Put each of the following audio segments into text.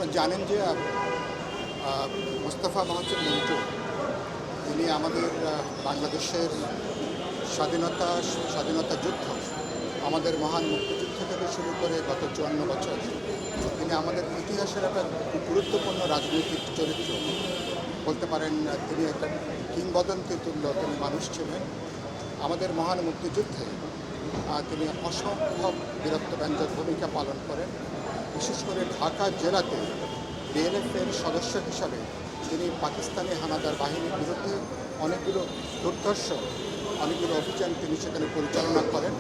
আপনারা জানেন যে মোস্তফা মহসিন মন্টু তিনি আমাদের বাংলাদেশের স্বাধীনতা যুদ্ধ, আমাদের মহান মুক্তিযুদ্ধ থেকে শুরু করে গত 54 বছর তিনি আমাদের ইতিহাসের একটা গুরুত্বপূর্ণ রাজনৈতিক চরিত্র বলতে পারেন। তিনি একটা কিংবদন্তি তুল্য তিনি মানুষ ছিলেন। আমাদের মহান মুক্তিযুদ্ধে তিনি অসম্ভব বীরত্বব্যঞ্জক ভূমিকা পালন করেন। বিশেষ করে ঢাকা জেলাতে বিএনএফের সদস্য হিসাবে তিনি পাকিস্তানি হানাদার বাহিনীর বিরুদ্ধে অনেকগুলো অনেকগুলো অভিযান তিনি সেখানে পরিচালনা করেন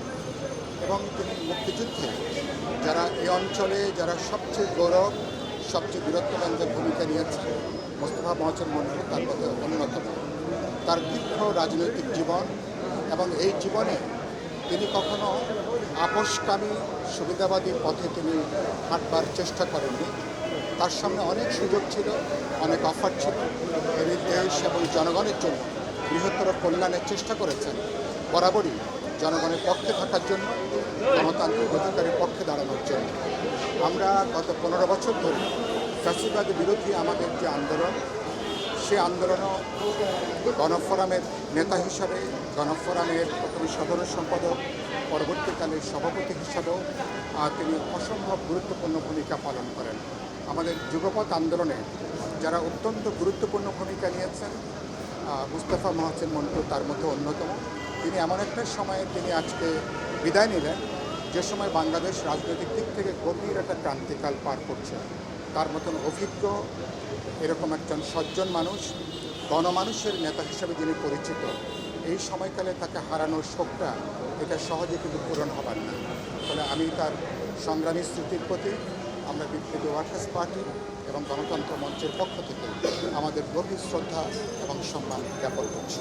এবং তিনি মুক্তিযুদ্ধে যারা এই অঞ্চলে যারা সবচেয়ে গৌরব, সবচেয়ে বীরত্বব্যঞ্জক ভূমিকা নিয়েছে, মোস্তফা মহসিন মন্টু তার মধ্যে অন্যতম। তার দীর্ঘ রাজনৈতিক জীবন এবং এই জীবনে তিনি কখনো আপোষকামী সুবিধাবাদী পথে তিনি হাঁটবার চেষ্টা করেননি। তার সামনে অনেক সুযোগ ছিল, অনেক অফার ছিল। তিনি দেশ এবং জনগণের জন্য বৃহত্তর কল্যাণের চেষ্টা করেছেন। বরাবরই জনগণের পক্ষে থাকার জন্য, গণতান্ত্রিক অধিকারের পক্ষে দাঁড়ানোর জন্য। আমরা গত 15 বছর ধরে ফ্যাসিবাদ বিরোধী আমাদের যে আন্দোলন, সে আন্দোলনও গণফোরামের নেতা হিসাবে, গণফোরামের প্রথমে সাধারণ সম্পাদক, পরবর্তীকালে সভাপতি হিসাবেও তিনি অসম্ভব গুরুত্বপূর্ণ ভূমিকা পালন করেন। আমাদের যুগপৎ আন্দোলনে যারা অত্যন্ত গুরুত্বপূর্ণ ভূমিকা নিয়েছেন, মোস্তফা মহসিন মন্টু তার মধ্যে অন্যতম। তিনি এমন একটা সময়ে তিনি আজকে বিদায় নিলেন, যে সময় বাংলাদেশ রাজনৈতিক দিক থেকে গভীর একটা ক্রান্তিকাল পার করছে। তার মতন অভিজ্ঞ এরকম একজন সজ্জন মানুষ, গণমানুষের নেতা হিসেবে যিনি পরিচিত, এই সময়কালে তাকে হারানোর শোকটা এটা সহজে কিন্তু পূরণ হবার না। ফলে আমি তার সংগ্রামী স্মৃতির প্রতি আমরা বিপ্লবী ওয়ার্কার্স পার্টি এবং গণতন্ত্র মঞ্চের পক্ষ থেকে আমাদের গভীর শ্রদ্ধা এবং সম্মান জ্ঞাপন করছি।